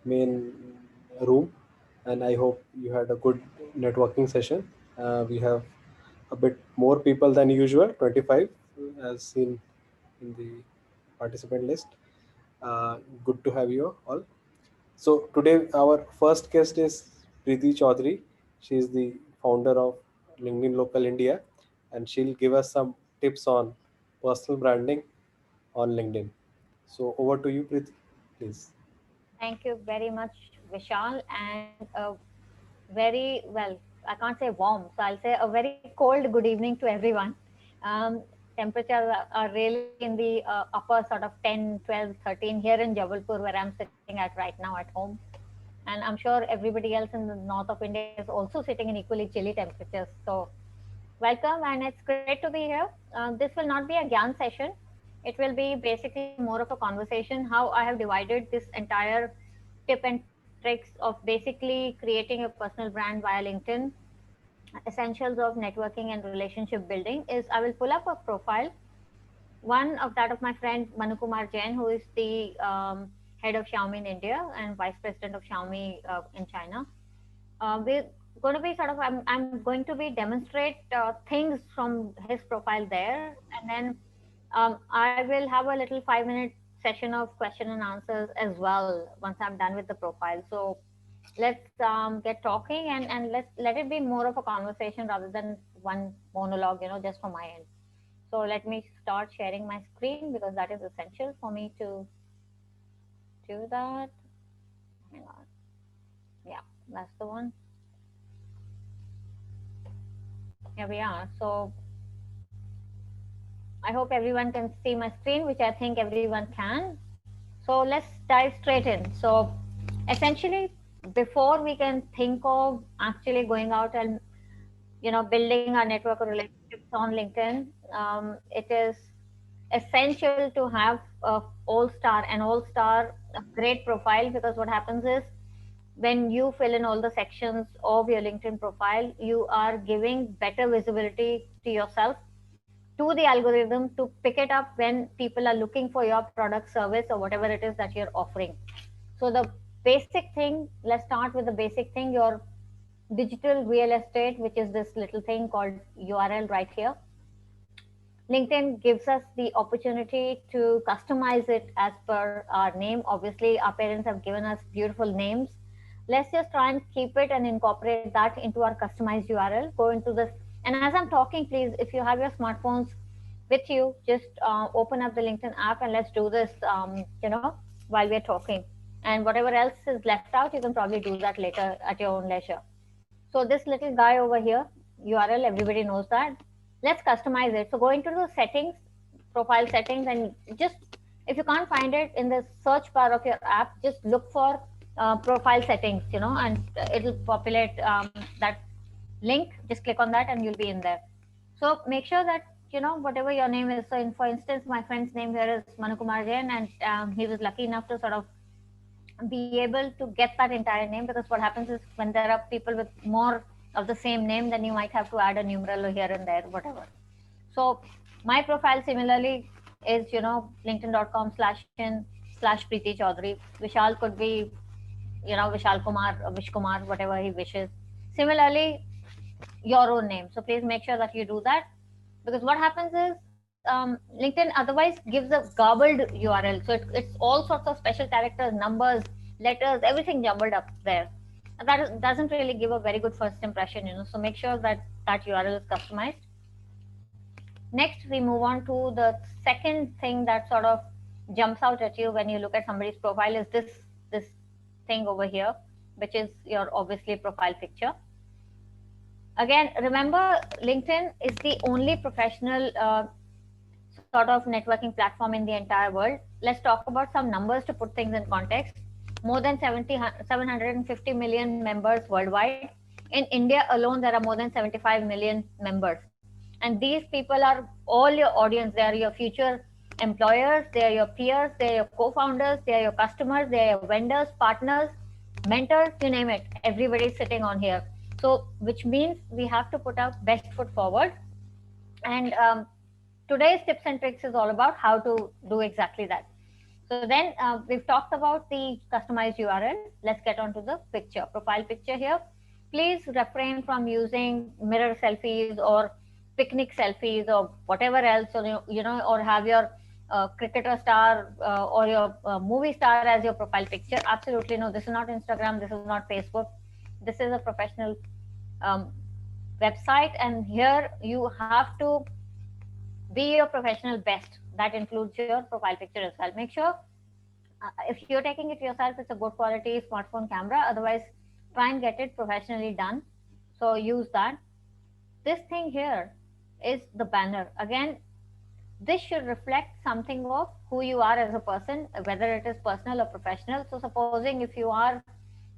main room, and I hope you had a good networking session. We have a bit more people than usual, 25, as seen in the participant list. Good to have you all. So today our first guest is Preeti Chaudhary. She is the founder of LinkedIn Local India, and she'll give us some tips on personal branding on LinkedIn. So over to you, Preeti, please. Thank you very much, Vishal, and a very well, I can't say warm, so I'll say a very cold good evening to everyone. Um, Temperatures are really in the upper sort of 10, 12, 13 here in Jabalpur, where I'm sitting at right now at home. And I'm sure everybody else in the north of India is also sitting in equally chilly temperatures. So, welcome, and it's great to be here. This will not be a Gyan session. It will be basically more of a conversation. How I have divided this entire tip and tricks of basically creating a personal brand via LinkedIn, essentials of networking and relationship building is I will pull up a profile, one of that of my friend Manu Kumar Jain, who is the head of Xiaomi in India and vice president of Xiaomi in China. We're going to be sort of I'm going to be demonstrate things from his profile there, and then I will have a little 5 minute session of question and answers as well once I'm done with the profile. So let's get talking, and let it be more of a conversation rather than one monologue, just from my end. So let me start sharing my screen because that is essential for me to do that. Hang on. Yeah, that's the one. Here we are. So I hope everyone can see my screen, which I think everyone can. So let's dive straight in. So essentially, before we can think of actually going out and building our network or relationships on LinkedIn, it is essential to have an all-star, a great profile, because what happens is when you fill in all the sections of your LinkedIn profile, you are giving better visibility to yourself, to the algorithm to pick it up when people are looking for your product, service, or whatever it is that you're offering. So the basic thing, let's start with the basic thing, your digital real estate, which is this little thing called URL right here. LinkedIn gives us the opportunity to customize it as per our name. Obviously, our parents have given us beautiful names. Let's just try and keep it and incorporate that into our customized URL. Go into this. And as I'm talking, please, if you have your smartphones with you, just open up the LinkedIn app and let's do this, while we're talking. And whatever else is left out, you can probably do that later at your own leisure. So this little guy over here, URL, everybody knows that. Let's customize it. So go into the settings, profile settings, and just, if you can't find it in the search bar of your app, just look for profile settings, and it'll populate that link. Just click on that and you'll be in there. So make sure that, whatever your name is. So for instance, my friend's name here is Manu Kumar Jain, and he was lucky enough to sort of be able to get that entire name, because what happens is when there are people with more of the same name, then you might have to add a numeral here and there, whatever. So my profile similarly is, linkedin.com/in/Preeti Chaudhary. Vishal could be, Vishal Kumar or Vish Kumar, whatever he wishes. Similarly, your own name. So please make sure that you do that, because what happens is LinkedIn otherwise gives a garbled URL. So it's all sorts of special characters, numbers, letters, everything jumbled up there. And that doesn't really give a very good first impression, So make sure that that URL is customized. Next, we move on to the second thing that sort of jumps out at you when you look at somebody's profile is this thing over here, which is your obviously profile picture. Again, remember, LinkedIn is the only professional sort of networking platform in the entire world. Let's talk about some numbers to put things in context. More than 750 million members worldwide. In India alone, there are more than 75 million members. And these people are all your audience. They are your future employers, they are your peers, they are your co-founders, they are your customers, they are your vendors, partners, mentors, you name it. Everybody is sitting on here. So, which means we have to put our best foot forward. And today's tips and tricks is all about how to do exactly that. So then we've talked about the customized URL. Let's get on to the picture, profile picture here. Please refrain from using mirror selfies or picnic selfies or whatever else, or or have your cricketer star or your movie star as your profile picture. Absolutely no. This is not Instagram. This is not Facebook. This is a professional um, website, and here you have to be your professional best. That includes your profile picture as well. Make sure if you're taking it yourself, it's a good quality smartphone camera. Otherwise, try and get it professionally done. So use that. This thing here is the banner. Again, this should reflect something of who you are as a person, whether it is personal or professional. So supposing if you are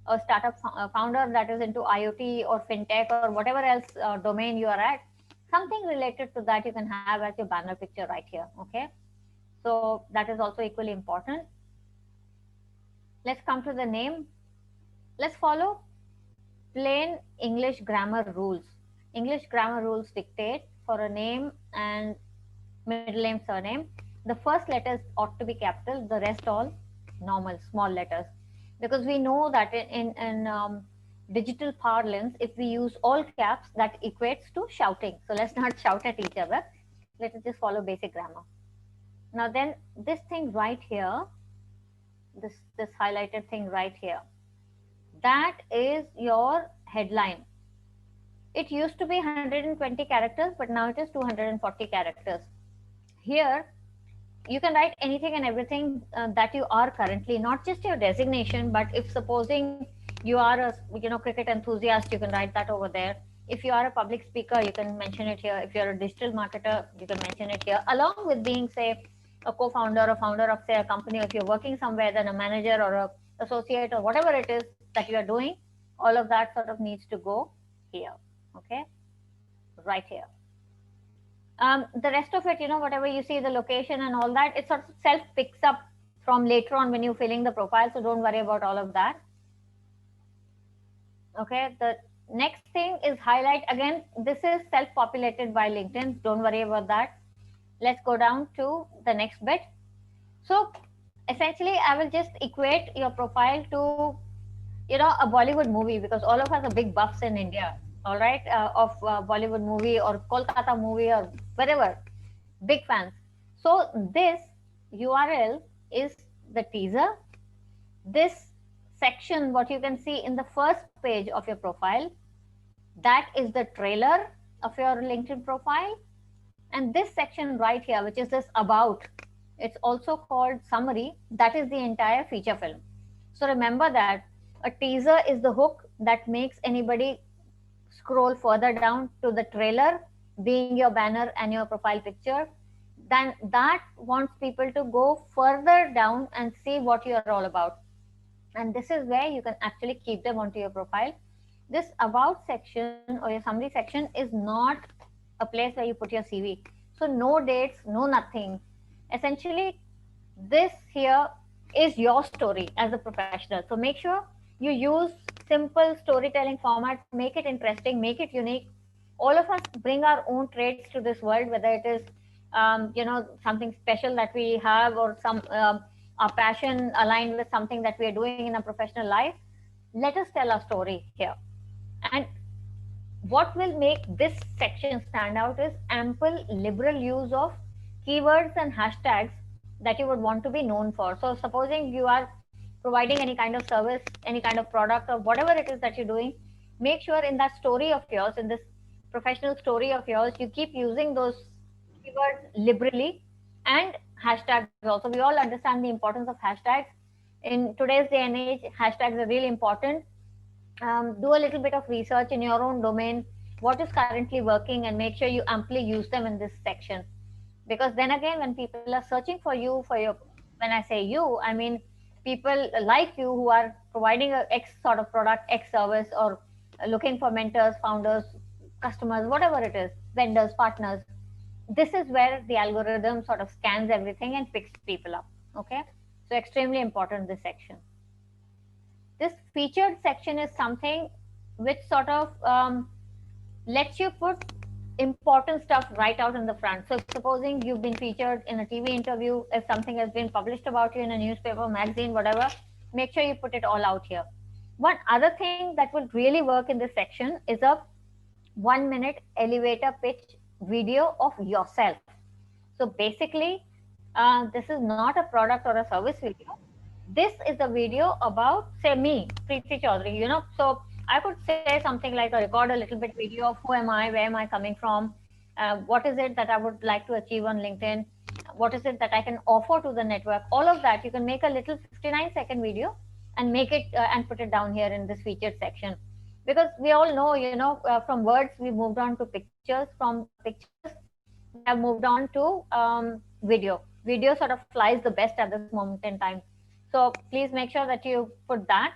a startup founder that is into IoT or fintech or whatever else domain you are at, something related to that you can have as your banner picture right here. Okay, so that is also equally important. Let's come to the name. Let's follow plain English grammar rules. English grammar rules dictate for a name and middle name, surname, the first letters ought to be capital, the rest all normal, small letters. Because we know that in digital parlance, if we use all caps, that equates to shouting. So let's not shout at each other. Let us just follow basic grammar. Now then, this thing right here, this highlighted thing right here, that is your headline. It used to be 120 characters, but now it is 240 characters. Here, you can write anything and everything that you are currently, not just your designation, but if supposing you are a cricket enthusiast, you can write that over there. If you are a public speaker, you can mention it here. If you're a digital marketer, you can mention it here, along with being, say, a co-founder or founder of, say, a company. If you're working somewhere, then a manager or a associate or whatever it is that you are doing, all of that sort of needs to go here. Okay, right here. The rest of it, whatever you see, the location and all that, it sort of self picks up from later on when you're filling the profile. So don't worry about all of that. Okay. The next thing is highlight. Again, this is self populated by LinkedIn. Don't worry about that. Let's go down to the next bit. So essentially, I will just equate your profile to, a Bollywood movie, because all of us are big buffs in India. All right. Of Bollywood movie or Kolkata movie or whatever. Big fans. So this URL is the teaser. This section, what you can see in the first page of your profile, that is the trailer of your LinkedIn profile. And this section right here, which is this about, it's also called summary, that is the entire feature film. So remember that a teaser is the hook that makes anybody scroll further down to the trailer, being your banner and your profile picture. Then that wants people to go further down and see what you're all about. And this is where you can actually keep them onto your profile. This about section or your summary section is not a place where you put your CV. So no dates, no nothing. Essentially, this here is your story as a professional. So make sure you use simple storytelling format, make it interesting, make it unique. All of us bring our own traits to this world, whether it is something special that we have, or some our passion aligned with something that we are doing in our professional life. Let us tell our story here. And what will make this section stand out is ample liberal use of keywords and hashtags that you would want to be known for. So supposing you are providing any kind of service, any kind of product, or whatever it is that you're doing, make sure in that story of yours, in this professional story of yours, you keep using those keywords liberally, and hashtags also. We all understand the importance of hashtags. In today's day and age, hashtags are really important. Do a little bit of research in your own domain, what is currently working, and make sure you amply use them in this section. Because then again, when people are searching for you, when I say you, I mean people like you who are providing a X sort of product, X service, or looking for mentors, founders, customers, whatever it is, vendors, partners. This is where the algorithm sort of scans everything and picks people up. Okay. So extremely important, this section. This featured section is something which sort of lets you put important stuff right out in the front. So supposing you've been featured in a TV interview, if something has been published about you in a newspaper, magazine, whatever, make sure you put it all out here. One other thing that will really work in this section is a 1 minute elevator pitch video of yourself. So basically, this is not a product or a service video. This is a video about, say, me, Preeti Chaudhary, So I could say something like record a little bit video of who am I, where am I coming from, what is it that I would like to achieve on LinkedIn, what is it that I can offer to the network, all of that. You can make a little 59-second video and make it and put it down here in this featured section. Because we all know, from words we moved on to pictures, from pictures we have moved on to video. Video sort of flies the best at this moment in time. So please make sure that you put that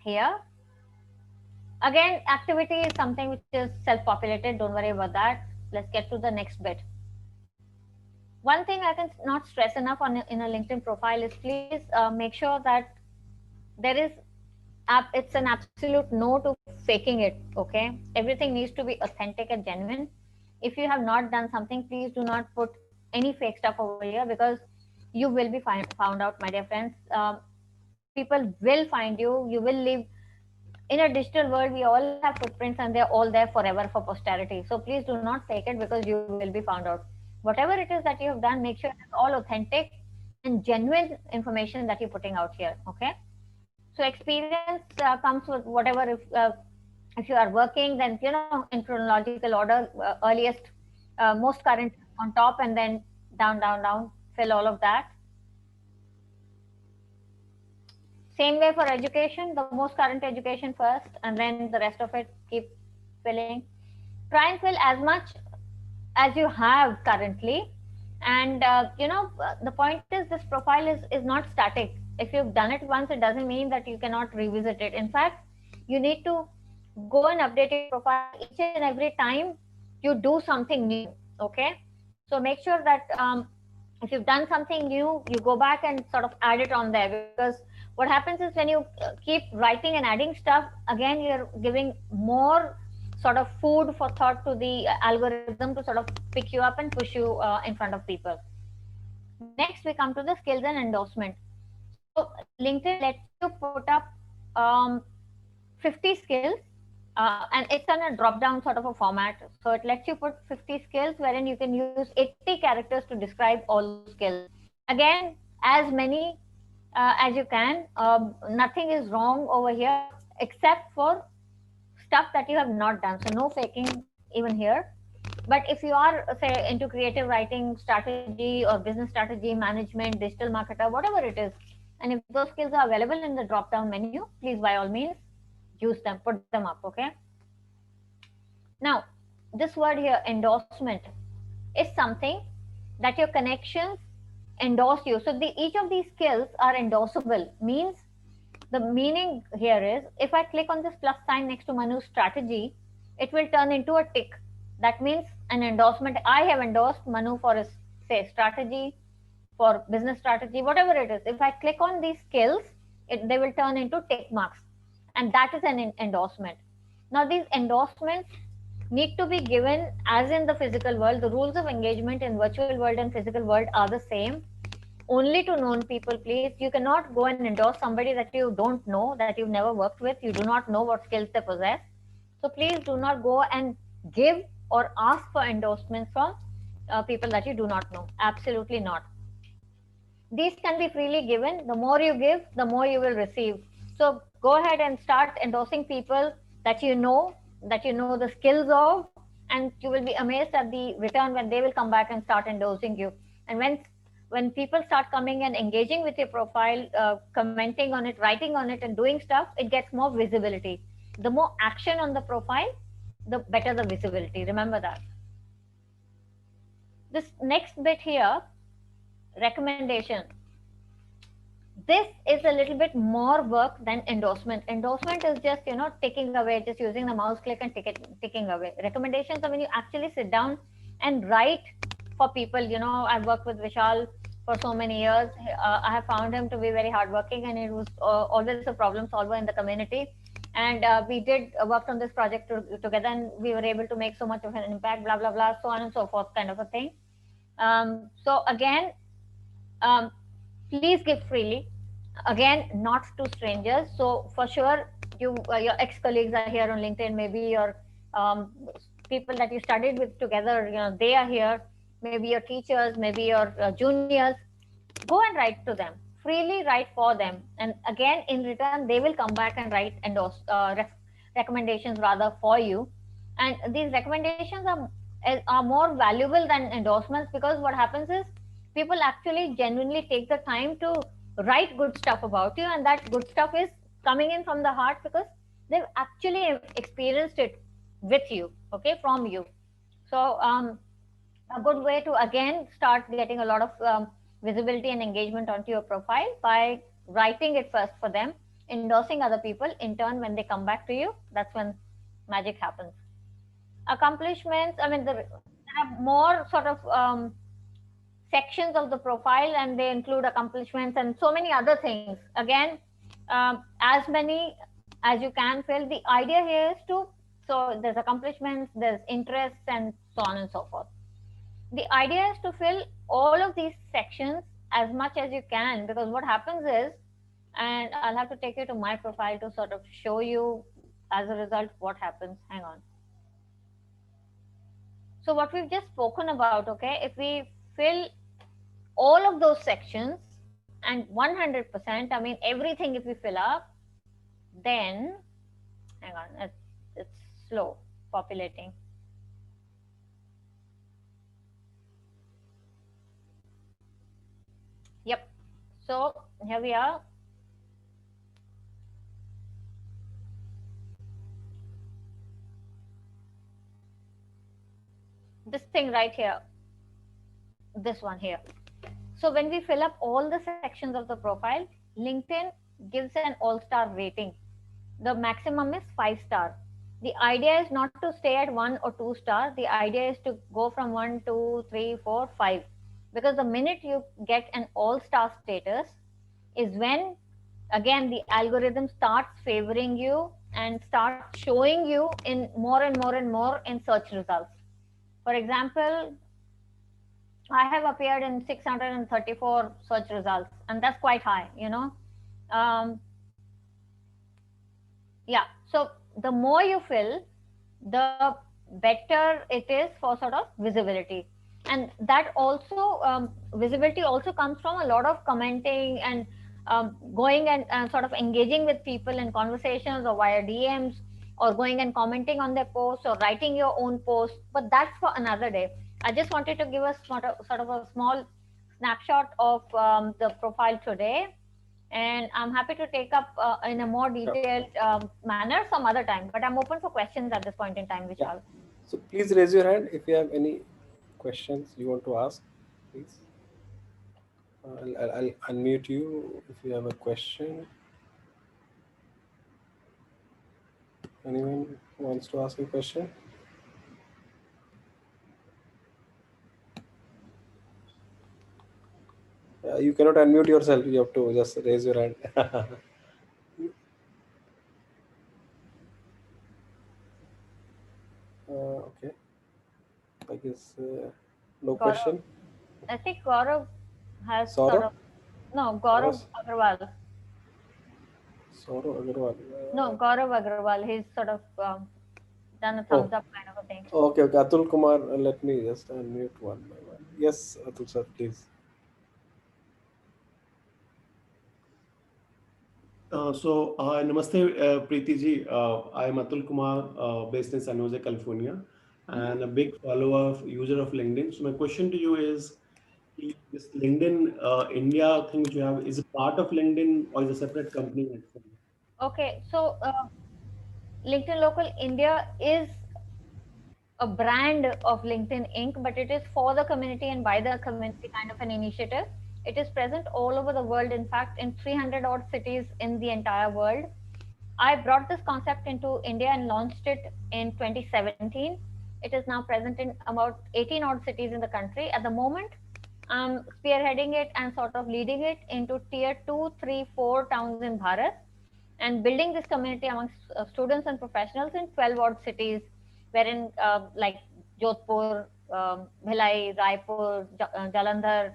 here. Again, activity is something which is self-populated. Don't worry about that. Let's get to the next bit. One thing I can not stress enough in a LinkedIn profile is please make sure that there is it's an absolute no to faking it. Okay, everything needs to be authentic and genuine. If you have not done something, please do not put any fake stuff over here, because you will be found out, my dear friends. People will find you. You will live in a digital world. We all have footprints, and they're all there forever for posterity. So please do not fake it, because you will be found out. Whatever it is that you have done, make sure it's all authentic and genuine information that you're putting out here. Okay. So experience comes with whatever. If you are working, then in chronological order, earliest, most current on top, and then down, down, down. Fill all of that. Same way for education, the most current education first, and then the rest of it keep filling. Try and fill as much as you have currently. And the point is, this profile is not static. If you've done it once, it doesn't mean that you cannot revisit it. In fact, you need to go and update your profile each and every time you do something new. Okay, so make sure that if you've done something new, you go back and sort of add it on there. Because what happens is, when you keep writing and adding stuff, again, you're giving more sort of food for thought to the algorithm to sort of pick you up and push you in front of people. Next, we come to the skills and endorsement. So LinkedIn lets you put up 50 skills, and it's on a drop down sort of a format. So it lets you put 50 skills, wherein you can use 80 characters to describe all the skills. Again, as many as you can. Nothing is wrong over here except for stuff that you have not done. So no faking even here. But if you are, say, into creative writing, strategy or business strategy, management, digital marketer, whatever it is, and if those skills are available in the drop down menu, please by all means use them, put them up. Okay. Now, this word here, endorsement, is something that your connections endorse you. So each of these skills are endorsable. Means the meaning here is, if I click on this plus sign next to Manu's strategy, it will turn into a tick. That means an endorsement. I have endorsed Manu for his, say, strategy, for business strategy, whatever it is. If I click on these skills, they will turn into tick marks, and that is an endorsement. Now, these endorsements need to be given as in the physical world. The rules of engagement in virtual world and physical world are the same. Only to known people, please. You cannot go and endorse somebody that you don't know, that you've never worked with. You do not know what skills they possess. So please do not go and give or ask for endorsements from people that you do not know. Absolutely not. These can be freely given. The more you give, the more you will receive. So go ahead and start endorsing people that you know the skills of, and you will be amazed at the return when they will come back and start endorsing you. And when people start coming and engaging with your profile, commenting on it, writing on it, and doing stuff, it gets more visibility. The more action on the profile, the better the visibility. Remember that. This next bit here, recommendation. This is a little bit more work than endorsement. Endorsement is just, ticking away, just using the mouse click and ticking away. Recommendations are when you actually sit down and write for people. I've worked with Vishal for so many years. I have found him to be very hardworking, and it was always a problem solver in the community. and we did worked on this project together, and we were able to make so much of an impact, blah blah blah, so on and so forth, kind of a thing. So again, um, please give freely. Again, not to strangers. So for sure, your ex-colleagues are here on LinkedIn. Maybe your um, people that you studied with together, they are here. Maybe your teachers, maybe your juniors. Go and write to them freely. Write for them, and again, in return, they will come back and write recommendations rather for you. And these recommendations are more valuable than endorsements, because what happens is people actually genuinely take the time to write good stuff about you, and that good stuff is coming in from the heart because they've actually experienced it with you, okay, from you. So a good way to again start getting a lot of visibility and engagement onto your profile by writing it first for them, endorsing other people. In turn, when they come back to you, that's when magic happens. Accomplishments, I mean, there are more sort of sections of the profile, and they include accomplishments and so many other things. Again, as many as you can fill. The idea here is to, so there's accomplishments, there's interests, and so on and so forth. The idea is to fill all of these sections as much as you can, because what happens is, and I'll have to take you to my profile to sort of show you as a result what happens. Hang on. So what we've just spoken about, okay, if we fill all of those sections and 100%, I mean everything, if we fill up, then hang on, it's slow populating. Yep. So here we are. This thing right here, this one here. So when we fill up all the sections of the profile, LinkedIn gives an all-star rating. The maximum is 5 star. The idea is not to stay at 1 or 2 star. The idea is to go from 1, 2, 3, 4, 5. Because the minute you get an all-star status is when, again, the algorithm starts favoring you and starts showing you in more and more and more in search results. For example, I have appeared in 634 search results, and that's quite high, Um, yeah. So the more you fill, the better it is for sort of visibility. And that also, visibility also comes from a lot of commenting and going and sort of engaging with people in conversations or via DMs, or going and commenting on their posts or writing your own post. But that's for another day. I just wanted to give us sort of a small snapshot of the profile today, and I'm happy to take up in a more detailed manner some other time. But I'm open for questions at this point in time, Vishal. So please raise your hand if you have any questions you want to ask, please. I'll unmute you if you have a question. Anyone wants to ask a question? You cannot unmute yourself. You have to just raise your hand. Okay. I guess no Gaurav. question. I think Gaurav has Saurav? sort of, no, Gaurav Yes. Agarwal. Saurav Agarwal. No, Gaurav Agarwal. He's sort of done a thumbs up kind of a thing. Okay, okay. Atul Kumar, let me just unmute one by one. Yes, Atul sir, please. Namaste, Preeti ji. I am Atul Kumar, based in San Jose, California, and a big follower, user of LinkedIn. So my question to you is, this LinkedIn India thing which you have, is a part of LinkedIn or is a separate company in itself? Okay, so LinkedIn Local India is a brand of LinkedIn Inc., but it is for the community and by the community, kind of an initiative. It is present all over the world, in fact, in 300 odd cities in the entire world. I brought this concept into India and launched it in 2017. It is now present in about 18 odd cities in the country. At the moment, I'm spearheading it and sort of leading it into tier 2, 3, 4 towns in Bharat. and building this community amongst students and professionals in 12 odd cities, wherein like Jodhpur, Bhilai, Raipur, Jalandhar,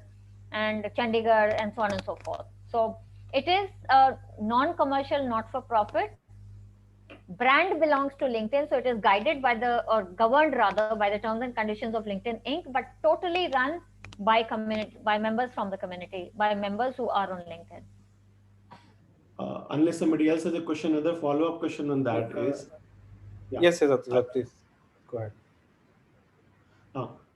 and Chandigarh, and so on and so forth. So it is a non-commercial, not-for-profit. Brand belongs to LinkedIn, so it is guided by the, or governed rather, by the terms and conditions of LinkedIn Inc., but totally run by community, by members from the community, by members who are on LinkedIn. Unless somebody else has a question, another follow-up question on that is, Yes, Atul, please go ahead.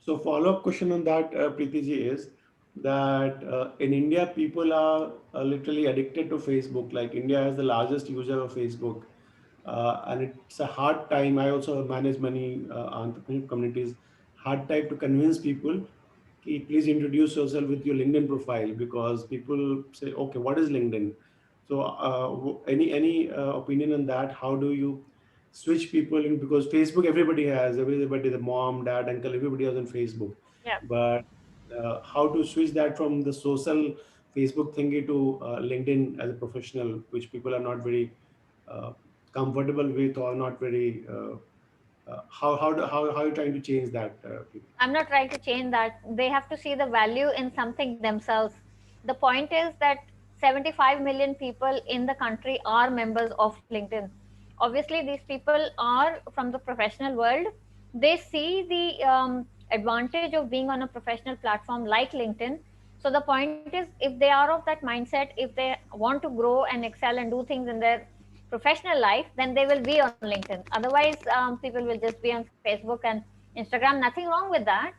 So follow-up question on that, Preeti ji, is that in India, people are literally addicted to Facebook. Like India is the largest user of Facebook, and it's a hard time. I also manage many entrepreneurship communities. Hard time to convince people. Ki, please introduce yourself with your LinkedIn profile, because people say, okay, what is LinkedIn? So any opinion on that? How do you switch people in, because Facebook everybody, the mom, dad, uncle, everybody is on Facebook. Yeah. But how to switch that from the social Facebook thingy to LinkedIn as a professional, which people are not very uh, comfortable with, or not very how are you trying to change that? I'm not trying to change that. They have to see the value in something themselves. The point is that 75 million people in the country are members of LinkedIn. Obviously, these people are from the professional world. They see the advantage of being on a professional platform like LinkedIn. So the point is, if they are of that mindset, if they want to grow and excel and do things in their professional life, then they will be on LinkedIn. Otherwise, people will just be on Facebook and Instagram. Nothing wrong with that.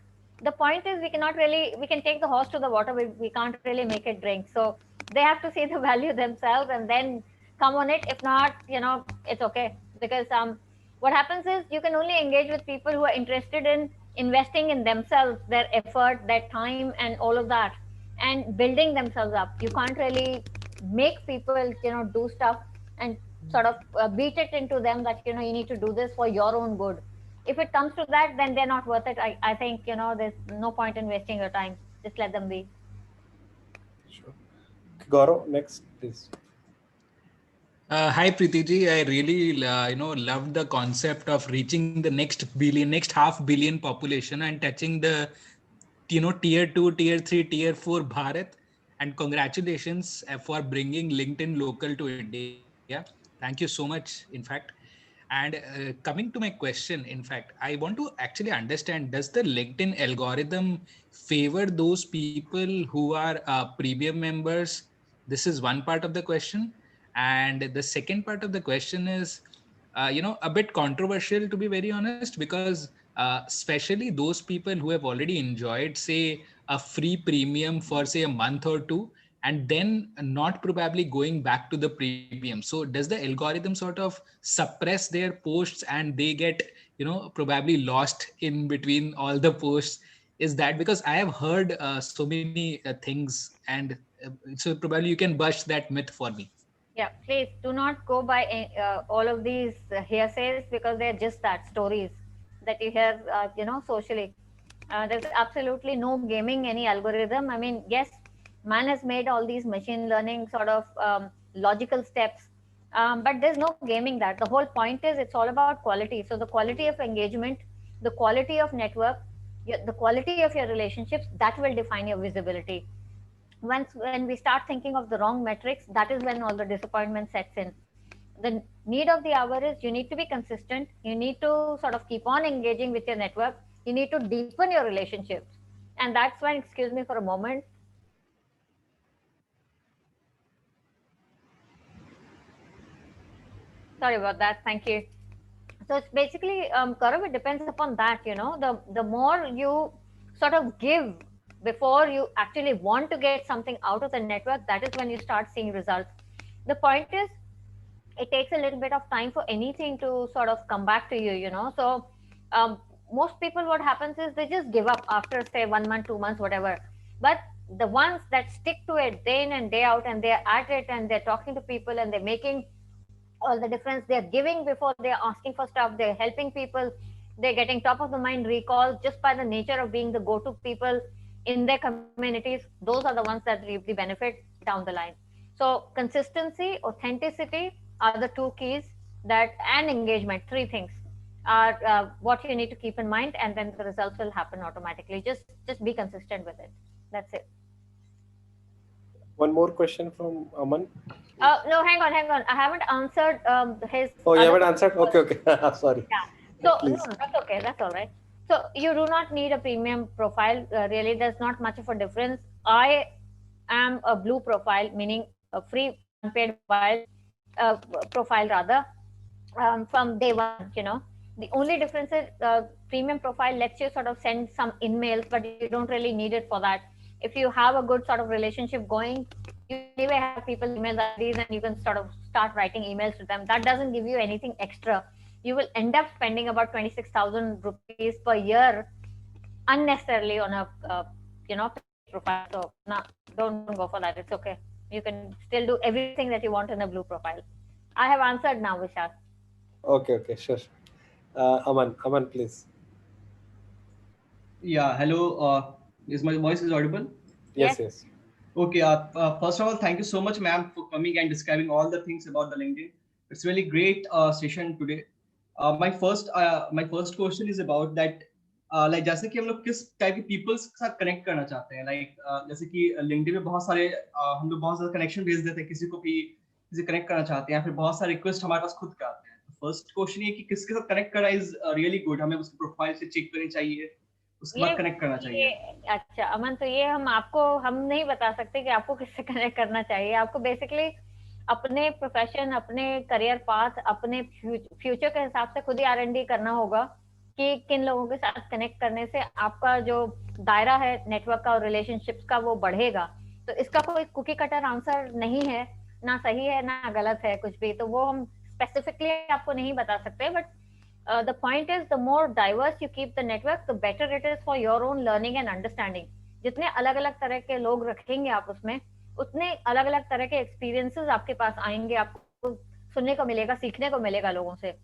The point is, we can take the horse to the water, we can't really make it drink. So they have to see the value themselves and then come on it. If not, it's okay. Because what happens is, you can only engage with people who are interested in investing in themselves, their effort, their time, and all of that, and building themselves up. You can't really make people, do stuff and sort of beat it into them that, you need to do this for your own good. If it comes to that, then they're not worth it. I think, there's no point in wasting your time. Just let them be. Sure. Gaurav, next, please. Hi Preeti ji, I really love the concept of reaching the next half billion population and touching the tier 2, tier 3, tier 4 Bharat, and congratulations for bringing LinkedIn local to India. Thank you so much, in fact. And coming to my question, in fact, I want to actually understand, does the LinkedIn algorithm favor those people who are premium members? This is one part of the question. And the second part of the question is, a bit controversial, to be very honest, because especially those people who have already enjoyed, say, a free premium for, say, a month or two, and then not probably going back to the premium. So does the algorithm sort of suppress their posts and they get, probably lost in between all the posts? Is that because I have heard so many things, and so probably you can bust that myth for me. Yeah, please do not go by all of these hearsays, because they're just that, stories that you hear, socially. There's absolutely no gaming any algorithm. I mean, yes, man has made all these machine learning sort of logical steps, but there's no gaming that. The whole point is, it's all about quality. So the quality of engagement, the quality of network, the quality of your relationships, that will define your visibility. When we start thinking of the wrong metrics, that is when all the disappointment sets in. The need of the hour is, you need to be consistent, you need to sort of keep on engaging with your network, you need to deepen your relationships. And that's when, excuse me for a moment, sorry about that, thank you. So it's basically, Gaurav, it depends upon that. The more you sort of give before you actually want to get something out of the network, that is when you start seeing results. The point is, it takes a little bit of time for anything to sort of come back to you. So most people, what happens is, they just give up after, say, 1 month, 2 months, whatever. But the ones that stick to it day in and day out, and they're at it, and they're talking to people, and they're making all the difference, they're giving before they're asking for stuff, they're helping people, they're getting top of the mind recalls just by the nature of being the go-to people in their communities. Those are the ones that reap the benefit down the line. So consistency, authenticity, are the two keys that, and engagement, three things are what you need to keep in mind, and then the results will happen automatically. Just be consistent with it. That's it. One more question from Aman. No, hang on. I haven't answered his. Oh, you other haven't answered? question. Okay. Sorry. Yeah. So Please. no, that's okay. That's all right. So you do not need a premium profile. Really, there's not much of a difference. I am a blue profile, meaning a free unpaid profile rather, from day one. You know, the only difference is premium profile lets you sort of send some in-mails, but you don't really need it for that. If you have a good sort of relationship going, you anyway have people email IDs and you can sort of start writing emails to them. That doesn't give you anything extra. You will end up spending about 26,000 rupees per year unnecessarily on a profile. So no, don't go for that. It's okay. You can still do everything that you want in a blue profile. I have answered now, Vishal. Okay, sure. Aman, please. Yeah, hello. Is my voice audible? Yes. Okay. First of all, thank you so much, ma'am, for coming and describing all the things about the LinkedIn. It's really great session today. My first question is about that. Like जैसे कि हम लोग किस type के peoples के साथ connect करना चाहते हैं, लाइक जैसे कि लिंक्डइन पे बहुत सारे हम लोग बहुत सारे कनेक्शन भेज देते हैं, किसी को भी किसी कनेक्ट करना चाहते हैं, फिर बहुत सारे रिक्वेस्ट हमारे पास खुद के आते हैं. फर्स्ट क्वेश्चन ये कि किसके साथ कनेक्ट करना इज रियली गुड, हमें उसकी प्रोफाइल से चेक करनी चाहिए, उसके बाद कनेक्ट करना चाहिए. अच्छा अमन, तो ये हम नहीं बता सकते कि आपको किससे कनेक्ट करना चाहिए. आपको बेसिकली अपने प्रोफेशन, अपने करियर पाथ, अपने फ्यूचर के हिसाब से खुद ही R&D करना होगा कि किन लोगों के साथ कनेक्ट करने से आपका जो दायरा है नेटवर्क का और रिलेशनशिप्स का वो बढ़ेगा. तो इसका कोई कुकी कटर आंसर नहीं है, ना सही है ना गलत है कुछ भी, तो वो हम स्पेसिफिकली आपको नहीं बता सकते. But the point is the more diverse you keep the network, the better it is for your own learning and understanding. जितने अलग अलग तरह के लोग रखेंगे आप उसमें, उतने अलग अलग तरह के एक्सपीरियंसेस आपके पास आएंगे, आपको सुनने को मिलेगा, सीखने को मिलेगा लोगों से.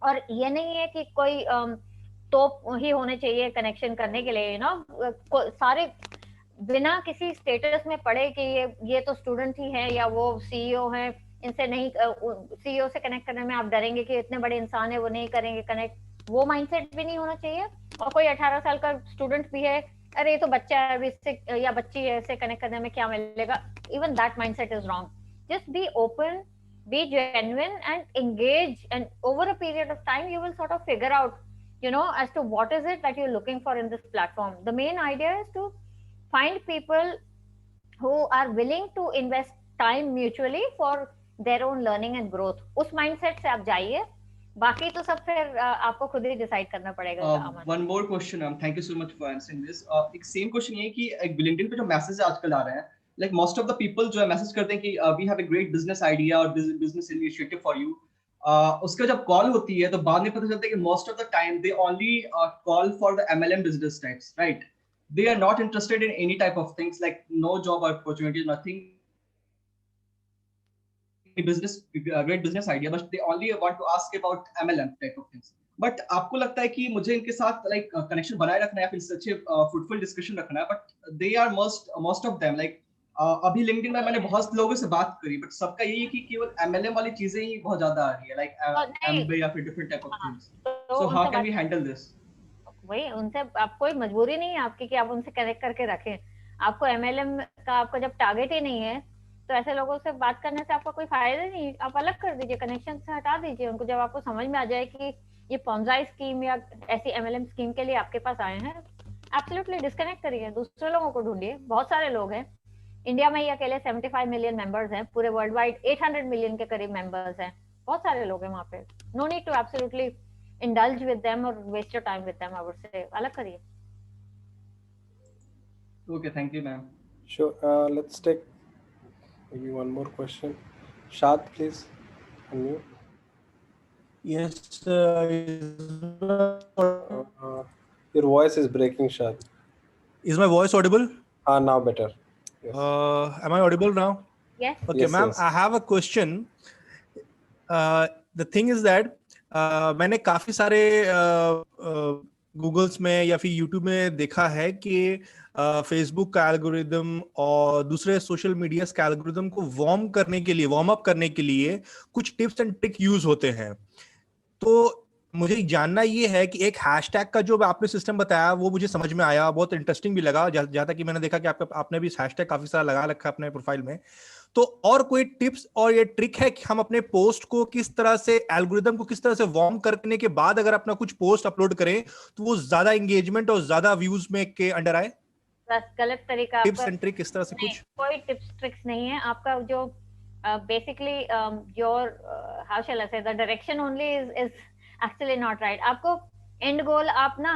और ये नहीं है कि कोई टॉप ही होने चाहिए कनेक्शन करने के लिए, सारे बिना किसी स्टेटस में पड़े कि ये तो स्टूडेंट ही है या वो सीईओ है, इनसे नहीं, सीईओ से कनेक्ट करने में आप डरेंगे कि इतने बड़े इंसान है वो नहीं करेंगे कनेक्ट, वो माइंडसेट भी नहीं होना चाहिए. और कोई 18 साल का स्टूडेंट भी है, अरे ये तो बच्चा है अभी, इससे या बच्ची है, इससे कनेक्ट करने में क्या मिलेगा, even that mindset is wrong. Just be open, be genuine and engage, and over a period of time you will sort of figure out as to what is it that you're looking for in this platform. The main idea is to find people who are willing to invest time mutually for their own learning and growth. उस mindset से आप जाइए, बाकी तो सब फिर आपको खुद ही डिसाइड करना पड़ेगा. One more question, thank you so much for answering this. एक सेम क्वेश्चन ये कि LinkedIn पे जो मैसेज आजकल आ रहे हैं, like most of the people जो है मैसेज करते हैं कि we have a great business idea or business initiative for you. उसका जब कॉल होती है तो बाद में पता चलता है कि most of the time they only call for the MLM business types, right? They are not interested in any type of things like no job opportunities, nothing. Great business idea, but they only want to ask about MLM type of things. But आपको लगता है कि मुझे इनके साथ like connection बनाए रखना है, फिर अच्छे फ्रूटफुल डिस्कशन रखना है, but they are most of them like अभी लिंक्डइन में मैंने बहुत लोगों से बात करी, बट सबका यही है कि केवल एमएलएम वाली चीजें ही बहुत ज्यादा आ रही है, लाइक एमबे या फिर different type of things. So how can we handle this? वही, उनसे आप कोई मजबूरी नहीं है आपकी कि आप उनसे कनेक्ट करके रखें. आपको एमएलएम का आपको जब टारगेट ही नहीं है तो ऐसे लोगों से बात करने से आपका कोई फायदा नहीं. आप अलग कर दीजिए, कनेक्शन से हटा दीजिए उनको. जब आपको समझ में आ जाए कि ये पॉन्जाई स्कीम या ऐसी एमएलएम स्कीम के लिए आपके पास आए हैं, एब्सोल्युटली डिस्कनेक्ट करिए, दूसरे लोगों को ढूंढिए. बहुत सारे लोग हैं इंडिया में ही, अकेले 75 मिलियन मेंबर्स हैं, पूरे वर्ल्ड वाइड 800 मिलियन के करीब मेंबर्स हैं. बहुत सारे लोग हैं वहाँ पे. No need to absolutely indulge with them और waste your time with them. I would say अलग करिए. Okay, thank you ma'am. Sure. Let's take maybe one more question. Shad, please unmute. Yes, your voice is breaking, Shad. is my voice audible? Now better. Yes. Am I audible now? Yes. Okay, Yes, ma'am, yes. I have a question. The thing is that मैंने काफी सारे Google's में या फिर YouTube में देखा है कि फेसबुक का एल्गोरिदम और दूसरे सोशल मीडिया का एल्गोरिदम को वार्म अप करने के लिए कुछ टिप्स एंड ट्रिक यूज होते हैं। तो मुझे जानना ये है कि एक हैशटैग का जो आपने सिस्टम बताया वो मुझे समझ में आया, बहुत इंटरेस्टिंग भी लगा। जहां तक कि मैंने देखा कि आपने भी हैशटैग काफी सारा लगा रखा है अपने प्रोफाइल में। तो और कोई टिप्स और ये ट्रिक है कि हम अपने पोस्ट को किस तरह से, एल्गोरिदम को किस तरह से वार्म करने के बाद अगर अपना कुछ पोस्ट अपलोड करें तो वो ज्यादा एंगेजमेंट और ज्यादा व्यूज में के अंडर आए? बस गलत तरीका टिप्स आपका। एंड ट्रिक इस तरह से नहीं, कुछ? कोई टिप्स ट्रिक्स नहीं है आपका। जो बेसिकली योर हाउ शैल आई से, the direction only is actually not right. आपको एंड गोल, आप ना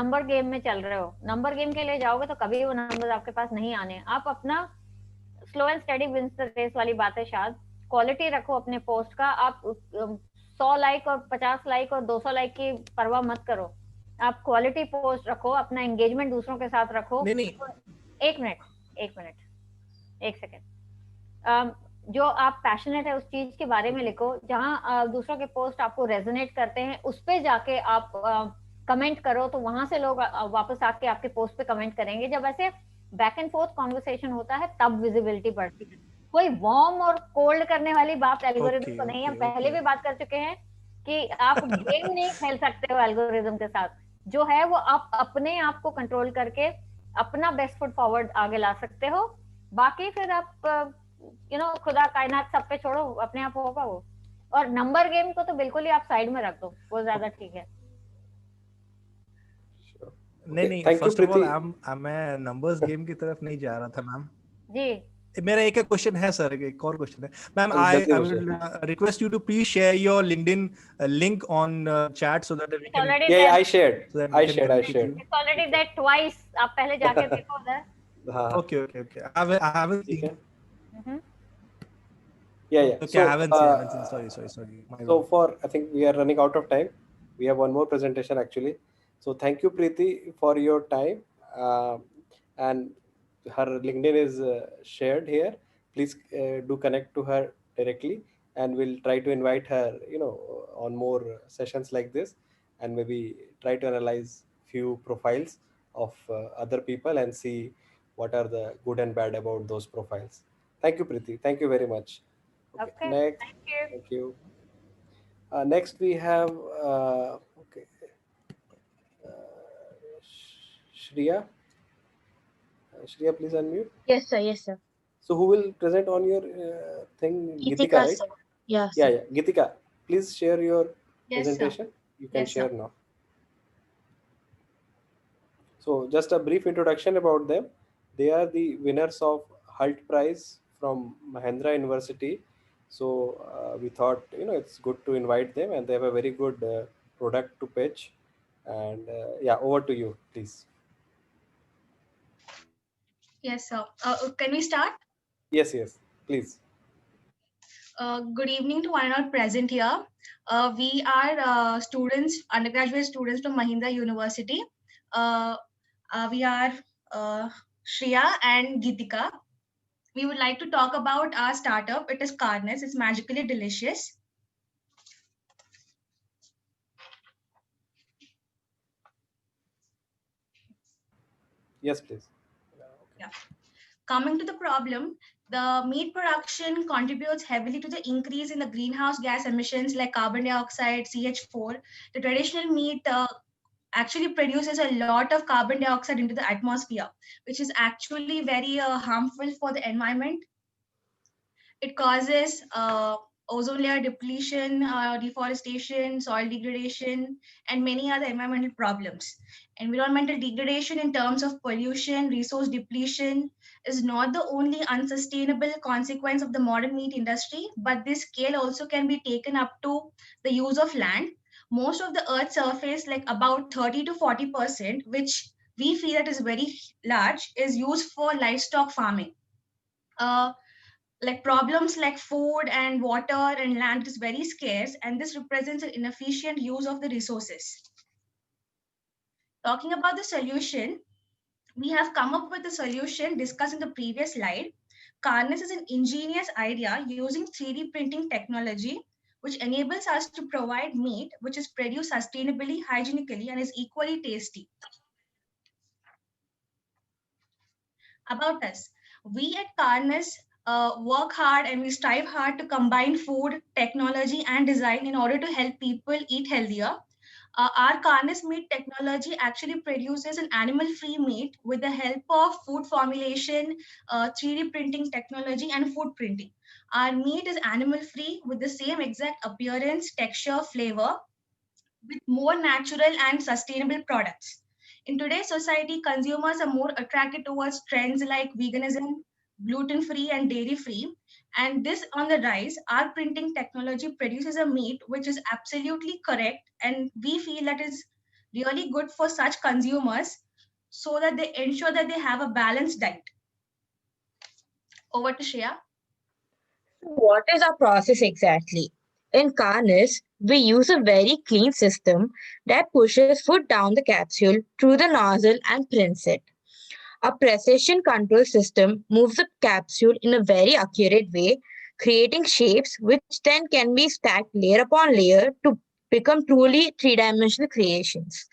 नंबर गेम में चल रहे हो, नंबर गेम के लिए जाओगे तो कभी वो नंबर आपके पास नहीं आने। आप अपना slow and steady wins the race वाली बात है शायद। क्वालिटी रखो अपने पोस्ट का। आप 100 लाइक और 50 लाइक और 200 लाइक की परवाह मत करो। आप क्वालिटी पोस्ट रखो, अपना एंगेजमेंट दूसरों के साथ रखो। नहीं, एक मिनट, एक सेकेंड। जो आप पैशनेट है उस चीज के बारे में लिखो। जहां दूसरों के पोस्ट आपको रेजोनेट करते हैं उस पे जाके आप कमेंट करो, तो वहां से लोग वापस आके आपके पोस्ट पे कमेंट करेंगे। जब ऐसे बैक एंड फोर्थ कॉन्वर्सेशन होता है तब विजिबिलिटी बढ़ती है। कोई वार्म और कोल्ड करने वाली बात एल्गोरिदम को नहीं है। हम पहले भी बात कर चुके हैं कि आप गेम नहीं खेल सकते हो एल्गोरिदम के साथ। जो है वो आप अपने आप को कंट्रोल करके अपना बेस्ट फुट फॉरवर्ड आगे ला सकते हो। बाकी फिर आप खुदा कायनात सब पे छोड़ो, अपने आप होगा वो। और नंबर गेम को तो बिल्कुल ही आप साइड में रख दो, वो ज्यादा ठीक है। नहीं, Thank you, first of Preeti. All मैं नंबर्स गेम की तरफ नहीं जा रहा था मैम। जी, मेरा एक क्वेश्चन है सर, एक और क्वेश्चन है मैम। जल्दी आई पूछिए। Will request you to please share your LinkedIn link on chat so that we can already Yeah, there, I shared. so that we I can shared. I connect with shared. you. It's already there twice. आप पहले जाके देखो उधर। हाँ, Okay. I haven't ठीक seen. है. हम्म। Yeah, yeah. Okay, I haven't seen. Sorry. My So bad. for, I think we are running out of time. We have one more presentation actually. So thank you, Preeti, for your time. And her LinkedIn is shared here. Please do connect to her directly, and we'll try to invite her, on more sessions like this, and maybe try to analyze few profiles of other people and see what are the good and bad about those profiles. Thank you, Preeti. Thank you very much. Okay. Okay, Next. thank you. Thank you. Next we have okay, Shreya. Shreya, please unmute. Yes, sir. So who will present on your thing? Gitika, right? Sir. Yeah, Yeah, sir. yeah. Gitika, please share your Yes, sir. presentation. You can Yes, sir. share now. So just a brief introduction about them. They are the winners of Hult Prize from Mahendra University. So we thought, it's good to invite them, and they have a very good product to pitch. And yeah, over to you, please. Yes, sir. Can we start? Yes, please. Good evening to one and all present here. We are students, undergraduate students from Mahindra University. We are Shreya and Gitika. We would like to talk about our startup. It is Carness. It's magically delicious. Yes, please. Yeah. Coming to the problem, the meat production contributes heavily to the increase in the greenhouse gas emissions like carbon dioxide, CH4. The traditional meat actually produces a lot of carbon dioxide into the atmosphere, which is actually very harmful for the environment. It causes ozone layer depletion, deforestation, soil degradation, and many other environmental problems. Environmental degradation in terms of pollution, resource depletion is not the only unsustainable consequence of the modern meat industry, but this scale also can be taken up to the use of land. Most of the earth's surface, like about 30 to 40%, which we feel that is very large, is used for livestock farming. Like problems like food and water and land is very scarce, and this represents an inefficient use of the resources. Talking about the solution, we have come up with a solution discussed in the previous slide. Carness is an ingenious idea using 3D printing technology, which enables us to provide meat which is produced sustainably, hygienically, and is equally tasty. About us, we at Karnas work hard and we strive hard to combine food, technology, and design in order to help people eat healthier. Our Karnas meat technology actually produces an animal-free meat with the help of food formulation, 3D printing technology, and food printing. Our meat is animal-free with the same exact appearance, texture, flavor, with more natural and sustainable products. In today's society, consumers are more attracted towards trends like veganism, gluten-free, and dairy-free. And this on the rise, our printing technology produces a meat which is absolutely correct, and we feel that is really good for such consumers so that they ensure that they have a balanced diet. Over to Shreya. What is our process exactly? In Carnis, we use a very clean system that pushes food down the capsule through the nozzle and prints it. A precision control system moves the capsule in a very accurate way, creating shapes which then can be stacked layer upon layer to become truly three-dimensional creations.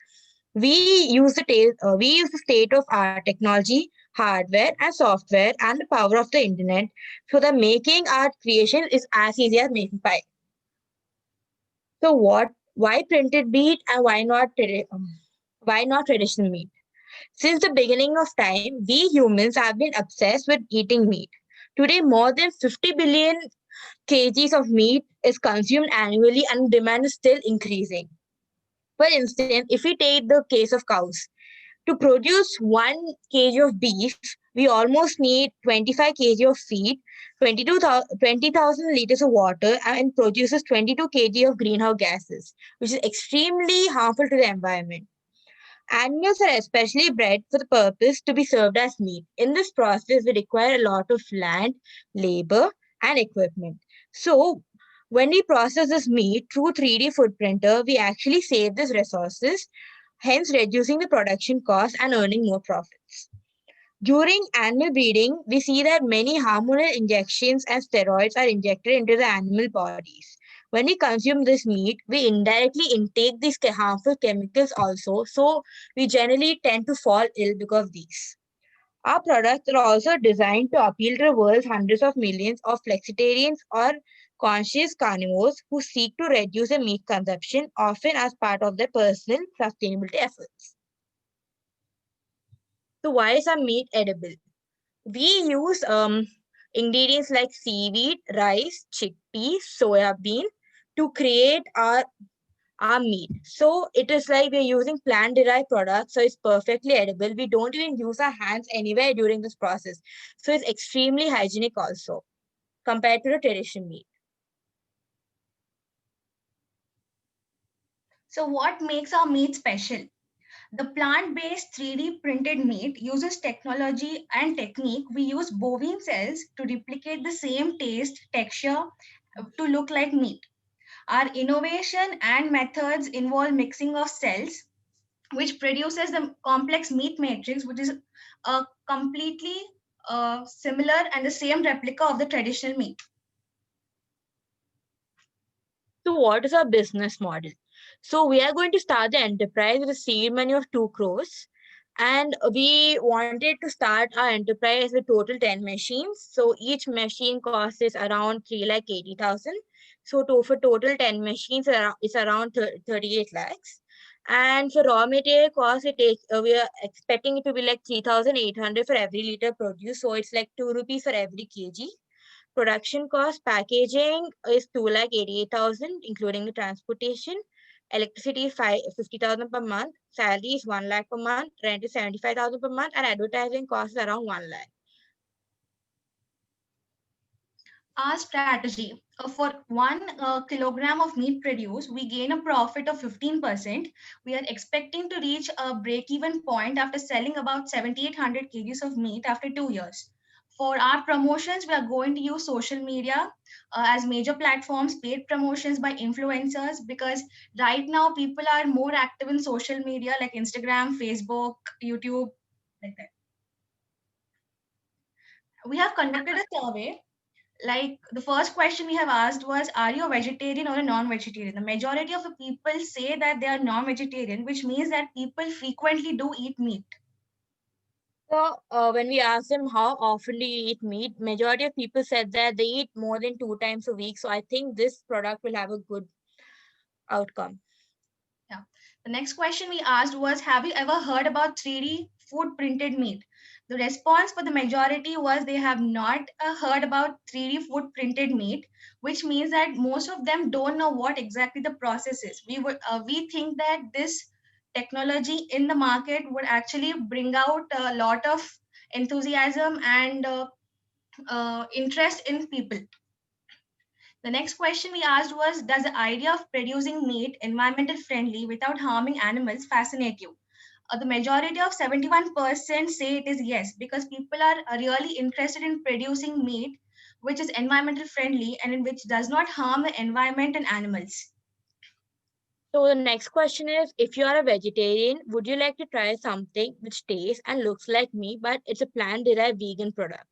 We use the state-of-art technology, hardware and software, and the power of the internet so that making art creation is as easy as making pie. So why printed meat and why not traditional meat? Since the beginning of time, we humans have been obsessed with eating meat. Today, more than 50 billion kgs of meat is consumed annually and demand is still increasing. For instance, if we take the case of cows, to produce 1 kg of beef, we almost need 25 kg of feed, 20,000 liters of water, and produces 22 kg of greenhouse gases, which is extremely harmful to the environment. Animals are especially bred for the purpose to be served as meat. In this process, we require a lot of land, labor, and equipment. So, when we process this meat through 3D food printer, we actually save these resources, hence reducing the production cost and earning more profits. During animal breeding, we see that many hormonal injections and steroids are injected into the animal bodies. When we consume this meat, we indirectly intake these harmful chemicals also, so we generally tend to fall ill because of these. Our products are also designed to appeal to the world's hundreds of millions of flexitarians or conscious carnivores who seek to reduce their meat consumption, often as part of their personal sustainability efforts. So why is our meat edible? We use ingredients like seaweed, rice, chickpeas, soya bean to create our meat. So it is like we're using plant-derived products, so it's perfectly edible. We don't even use our hands anywhere during this process. So it's extremely hygienic also compared to the traditional meat. So, what makes our meat special? The plant-based 3D printed meat uses technology and technique. We use bovine cells to replicate the same taste, texture to look like meat. Our innovation and methods involve mixing of cells, which produces the complex meat matrix, which is completely similar and the same replica of the traditional meat. So what is our business model? So we are going to start the enterprise with a seed money of 2 crores. And we wanted to start our enterprise with total 10 machines. So each machine cost is around 3,80,000. So for total 10 machines, it's around 38 lakhs. And for raw material cost, we are expecting it to be like 3,800 for every liter produce. So it's like 2 rupees for every kg. Production cost, packaging is 2,88,000, including the transportation. Electricity is 50,000 per month. Salary is 1 lakh per month. Rent is 75,000 per month, and advertising cost is around 1 lakh. Our strategy for 1 kilogram of meat produced, we gain a profit of 15%. We are expecting to reach a break-even point after selling about 7,800 kgs of meat after 2 years. For our promotions, we are going to use social media as major platforms, paid promotions by influencers, because right now people are more active in social media like Instagram, Facebook, YouTube, like that. We have conducted a survey like the first question we have asked was, are you a vegetarian or a non-vegetarian? The majority of the people say that they are non-vegetarian, which means that people frequently do eat meat. So when we asked them how often do you eat meat, majority of people said that they eat more than 2 times a week. So I think this product will have a good outcome. Yeah. The next question we asked was, have you ever heard about 3D food printed meat? The response for the majority was they have not heard about 3D food printed meat, which means that most of them don't know what exactly the process is. We think that this technology in the market would actually bring out a lot of enthusiasm and interest in people. The next question we asked was, does the idea of producing meat environmental friendly without harming animals fascinate you? The majority of 71% say it is yes, because people are really interested in producing meat which is environmental friendly and in which does not harm the environment and animals. So the next question is, if you are a vegetarian, would you like to try something which tastes and looks like meat, but it's a plant-derived vegan product?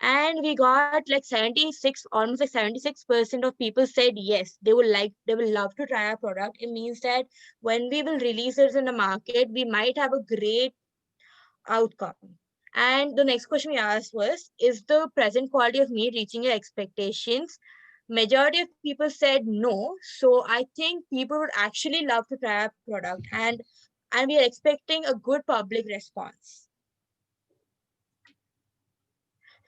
And we got like 76, almost like 76% of people said yes, they will love to try our product. It means that when we will release it in the market, we might have a great outcome. And the next question we asked was, is the present quality of meat reaching your expectations? Majority of people said no. So I think people would actually love to try our product, and we are expecting a good public response.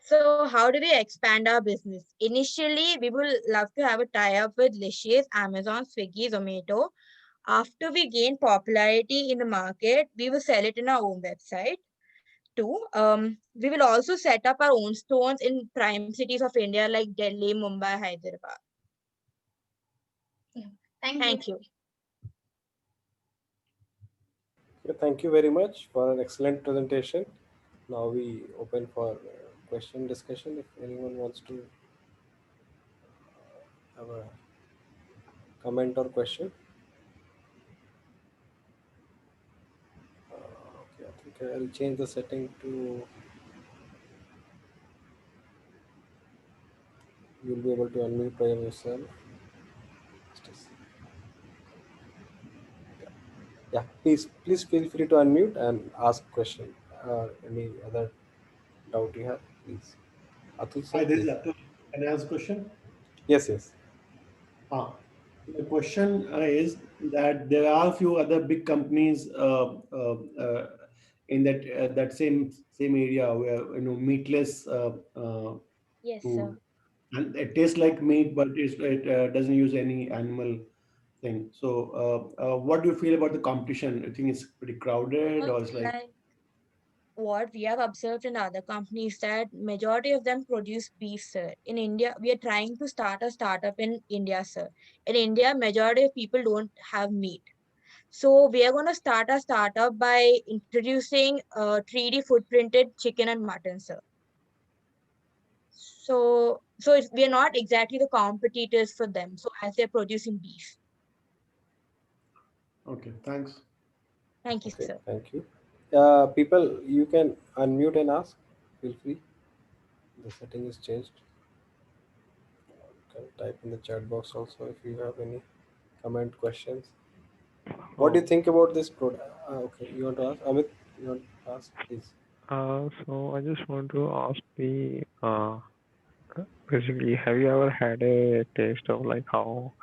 So how do we expand our business? Initially, we will love to have a tie-up with Licious, Amazon, Swiggy, Zomato. After we gain popularity in the market, we will sell it in our own website. Two, we will also set up our own stores in prime cities of India like Delhi, Mumbai, Hyderabad. Yeah. Thank you. Thank you. Thank you very much for an excellent presentation. Now we open for question discussion. If anyone wants to have a comment or question. Okay, I think I'll change the setting to you'll be able to unmute by yourself. Yeah, please feel free to unmute and ask question. Any other doubt you have, please. Atul sir, Hi, this is please. Atul. Can I ask a question? Yes. The question is that there are a few other big companies in that same area where meatless Yes, sir. food, and it tastes like meat, but it doesn't use any animal thing. So, what do you feel about the competition? I think it's pretty crowded, or it's like Like what we have observed in other companies that majority of them produce beef, sir. In India, we are trying to start a startup in India, sir. In India, majority of people don't have meat. So we are going to start a startup by introducing 3D food printed chicken and mutton, sir. So we are not exactly the competitors for them. So as they're producing beef. okay, thanks. Thank you, Okay, sir. thank you. People, you can unmute and ask. Feel free. The setting is changed. You can type in the chat box also if you have any comment questions. What do you think about this product? Okay, you want to ask? Amit, you want to ask, please? So I just want to ask basically, have you ever had a taste of like how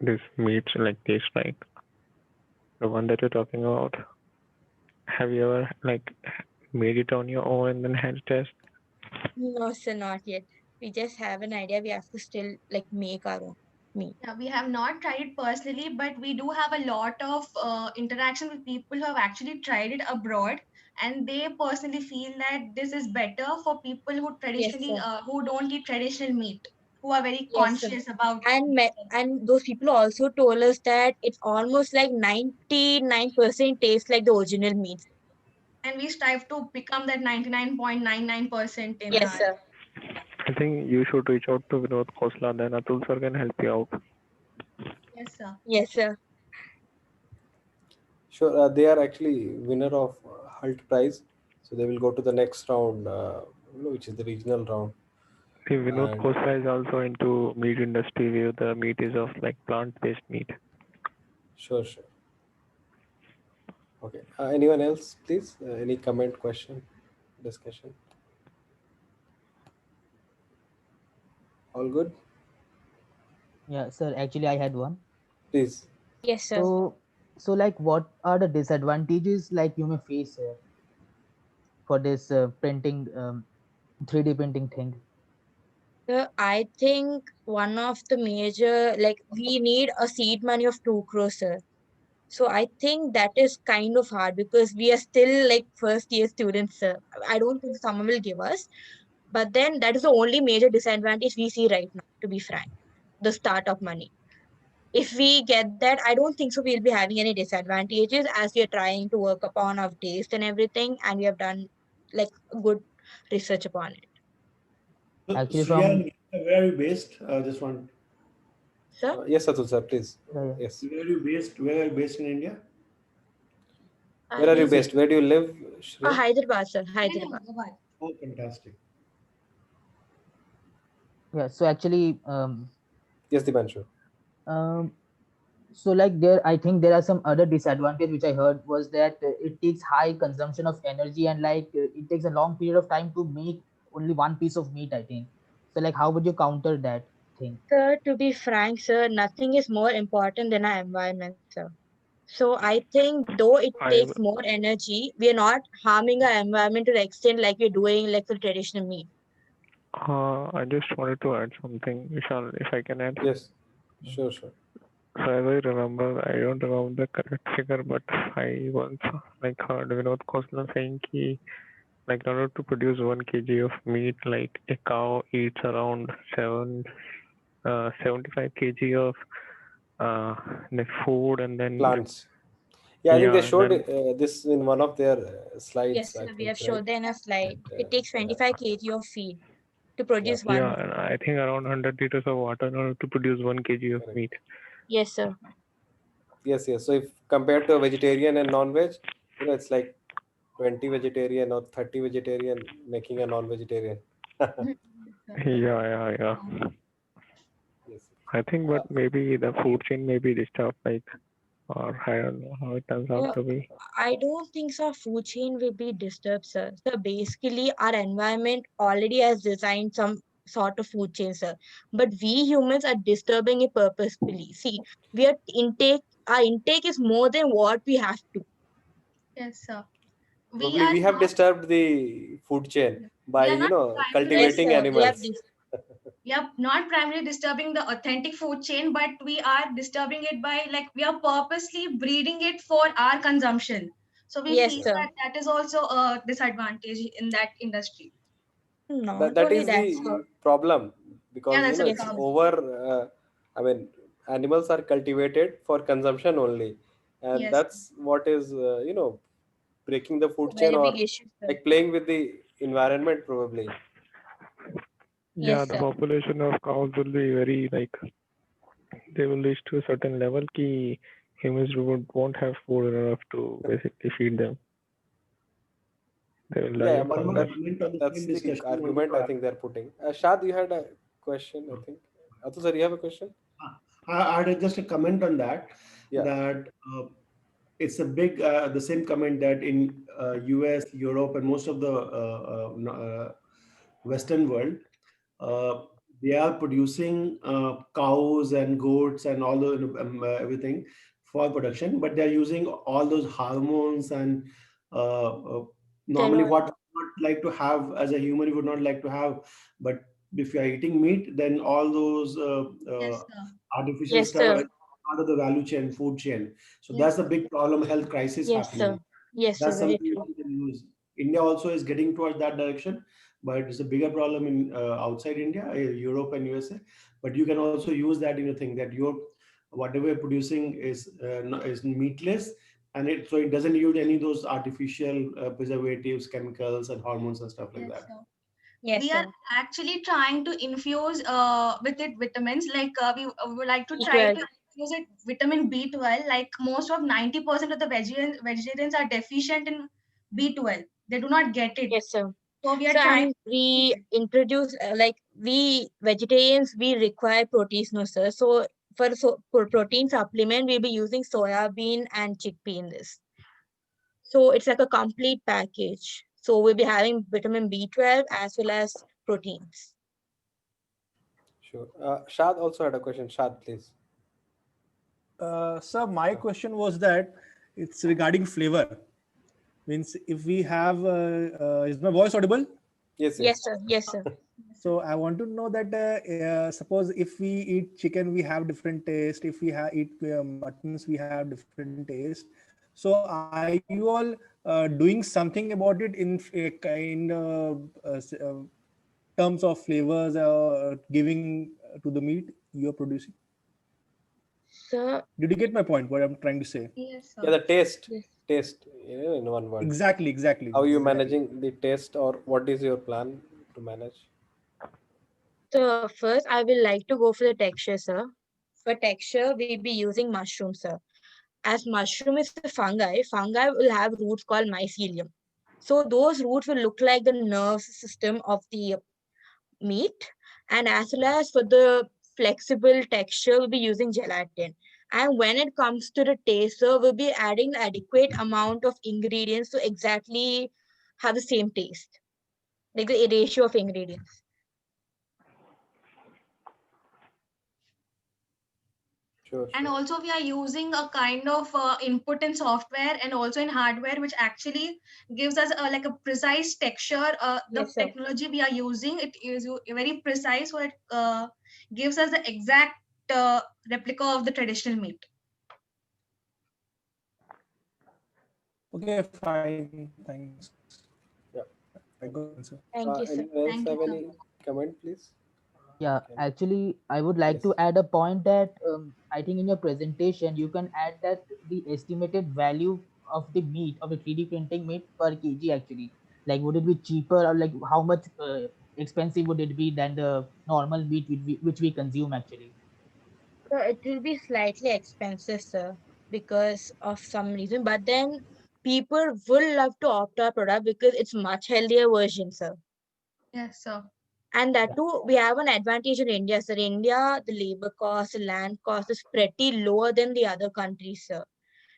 this meats like taste like the one that you're talking about? Have you ever made it on your own and then had a test? No, sir, not yet. We just have an idea. We have to still make our own meat. Yeah, we have not tried it personally, but we do have a lot of interaction with people who have actually tried it abroad, and they personally feel that this is better for people who Yes, traditionally sir. who don't eat traditional meat, who are very Yes, sir. conscious about. And those people also told us that it's almost like 99% tastes like the original meat. And we strive to become that 99.99% in Yes, our. sir. I think you should reach out to Vinod Khosla, then Atul sir can help you out. Yes, sir. Yes, sir. Sure. They are actually winner of Hult Prize, so they will go to the next round which is the regional round. See, Vinod And- Khosla is also into meat industry where the meat is of like plant-based meat. Sure. Okay. Anyone else, please? Any comment, question, discussion? All good? Yeah, sir. Actually, I had one. Please. Yes, sir. So like, what are the disadvantages like you may face for this printing, 3D printing thing? So I think one of the major, like, we need a seed money of 2 crores, sir. So I think that is kind of hard because we are still like first year students, sir. I don't think someone will give us. But then that is the only major disadvantage we see right now, to be frank, the startup money. If we get that, I don't think so we'll be having any disadvantages as we are trying to work upon our taste and everything, and we have done like good research upon it. So, Actually, Sriyan, where are you based? Just one. Sir? Yes, Atul sir, please. Yeah. Yes. Where are you based? Where are you based in India? Where are you Yes, based? Where do you live, Shreya? Hyderabad, sir. Hyderabad. Oh, fantastic. Yeah. So actually, Yes, Dipanshu. so like I think there are some other disadvantage which I heard was that it takes high consumption of energy and like it takes a long period of time to make only one piece of meat, I think. So like, how would you counter that thing? Sir, to be frank, sir, nothing is more important than our environment, sir. So I think though it takes more energy, we are not harming our environment to the extent like we're doing like for traditional meat. I just wanted to add something, Vishal, if I can add. Yes, sure. So as I remember, I don't remember the correct figure, but I once like heard Vinod Khosla saying ki, like in order to produce 1 kg of meat, like a cow eats around 75 kg of the food and then Plants. Yeah, I think they and showed then- this in one of their slides. Yes, I sir, think, we have right? showed in a slide. It takes 25 kg of feed to produce yeah, one. and I think around 100 liters of water in order to produce 1 kg of meat. Yes, sir. Yes. So if compared to a vegetarian and non-veg, it's like 20 vegetarian or 30 vegetarian making a non-vegetarian. Yeah. Yes. I think, but maybe the food chain may be disturbed, like, or I don't know how it turns out to be. I don't think so food chain will be disturbed, sir. So basically our environment already has designed some sort of food chain, sir. But we humans are disturbing it purposefully. See, our intake is more than what we have to. Yes, sir. Probably we have disturbed the food chain by are not cultivating animals. We are not primarily disturbing the authentic food chain, but we are disturbing it by like we are purposely breeding it for our consumption. So we Yes, feel sir. that is also a disadvantage in that industry. Not That only is that, the sir. problem because that's a it's problem. over. Animals are cultivated for consumption only, and Yes. that's what is breaking the food Very chain or big issue, sir. like playing with the environment probably. Yeah, Yes, the sir. population of cows will be very like they will reach to a certain level ki humans won't have food enough to basically feed them. They will die Yeah, of but hunger. that's the argument I think they're putting. Shad, you had a question, I think. Atul sir, you have a question? I had just a comment on that. Yeah. That it's a big the same comment that in US, Europe, and most of the Western world, they are producing cows and goats and all the everything for production, but they're using all those hormones and normally Steroid. what we would not like to have as a human, we would not like to have. But if you are eating meat, then all those Yes, sir. artificial Yes, stuff sir. are part of the value chain, food chain. So Yes. that's the big problem, health crisis Yes, happening. sir. Yes, sir. That's Very something true. we can use. India also is getting towards that direction, but it's a bigger problem in outside India, Europe and USA. But you can also use that in a thing that your whatever you're producing is meatless, and it doesn't use any of those artificial preservatives, chemicals, and hormones and stuff like Yes, that. sir. Yes, We sir. are actually trying to infuse with it vitamins. Like we would like to try B12. to infuse it vitamin B12. Like most of 90% of the vegetarians are deficient in B12. They do not get it. Yes, sir. So we are So trying. and we introduce like we vegetarians we require proteins, no sir. So for protein supplement we'll be using soya bean and chickpea in this. So it's like a complete package. So we'll be having vitamin B12 as well as proteins. Sure. Shad also had a question. Shad, please. Sir, my question was that it's regarding flavor. Means if we have, is my voice audible? Yes, Yes yes. sir. Yes sir. So I want to know that suppose if we eat chicken, we have different taste. If we eat muttons, we have different taste. So are you all doing something about it in terms of flavors giving to the meat you're producing? Sir, Did you get my point? What I'm trying to say? Yes, Yeah, the taste. yes. Taste, in one word. Exactly. How are you exactly. managing the taste, or what is your plan to manage? So first I will like to go for the texture, sir. For texture, we'll be using mushroom, sir. As mushroom is a fungi will have roots called mycelium. So those roots will look like the nerve system of the meat. And as well as for the flexible texture, we'll be using gelatin. And when it comes to the taste, sir, we'll be adding adequate amount of ingredients to exactly have the same taste, like the ratio of ingredients. Sure, and sure. also we are using a kind of input in software and also in hardware, which actually gives us like a precise texture. The Yes, sir. technology we are using, it is very precise, so it gives us the exact replica of the traditional meat. Okay, fine. Thanks. Yeah. I got the answer. Thank you, sir. Anyone else Thank have you, sir. any comment, please? Yeah, Can- actually, I would like to Yes. add a point that I think in your presentation you can add that the estimated value of the meat of the 3D printing meat per kg actually. Like, would it be cheaper or like how much expensive would it be than the normal meat which we consume actually? So it will be slightly expensive, sir, because of some reason. But then people will love to opt our product because it's much healthier version, sir. Yes, sir. And that too, we have an advantage in India, sir. India, the labor cost, the land cost is pretty lower than the other countries, sir.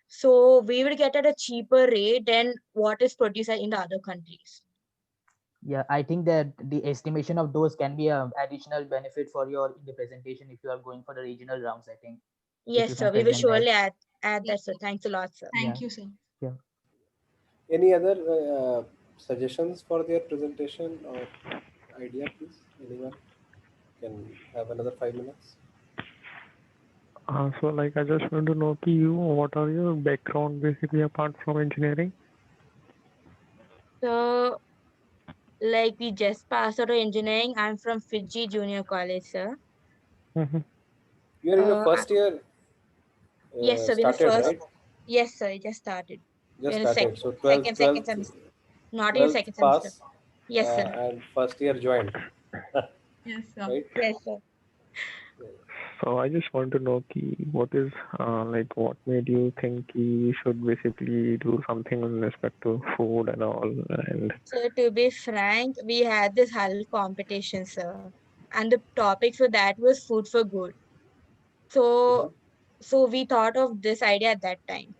So we will get at a cheaper rate than what is produced in the other countries. Yeah, I think that the estimation of those can be a additional benefit for your in the presentation if you are going for the regional rounds. I think if you Yes, can sir. We will present that. surely add that, sir. Thanks a lot, sir. Yeah, Thank you, sir. yeah. Any other suggestions for their presentation or idea, please? Anyone can have another 5 minutes. So like I just want to know what are your background basically apart from engineering? So, like we just passed out of engineering. I'm from Fiji Junior College, sir. Mm-hmm. You are in your Uh, I- first year. yes, sir. In the Started, first, right? yes, sir. It just started. We're Just in the started. So second semester. Not in 12th second semester. pass, Yes, sir. and first year joined, Yes, sir. right? Yes, sir. So I just want to know what is like what made you think you should basically do something with respect to food and all and So to be frank, we had this whole competition, sir, and the topic for that was food for good. Mhm. So, so we thought of this idea at that time.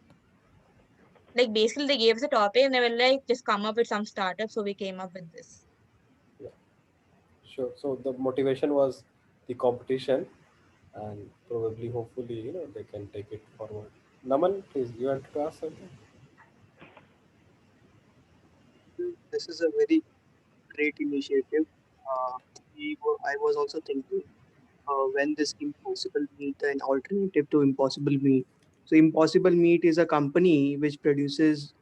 Like basically, they gave us a topic and they were like, just come up with some startup. So we came up with this. Yeah, sure. So the motivation was the competition, and probably, hopefully, they can take it forward. Naman, please, you want to ask something? This is a very great initiative. I was also thinking when this Impossible Meat, an alternative to Impossible Meat. So Impossible Meat is a company which produces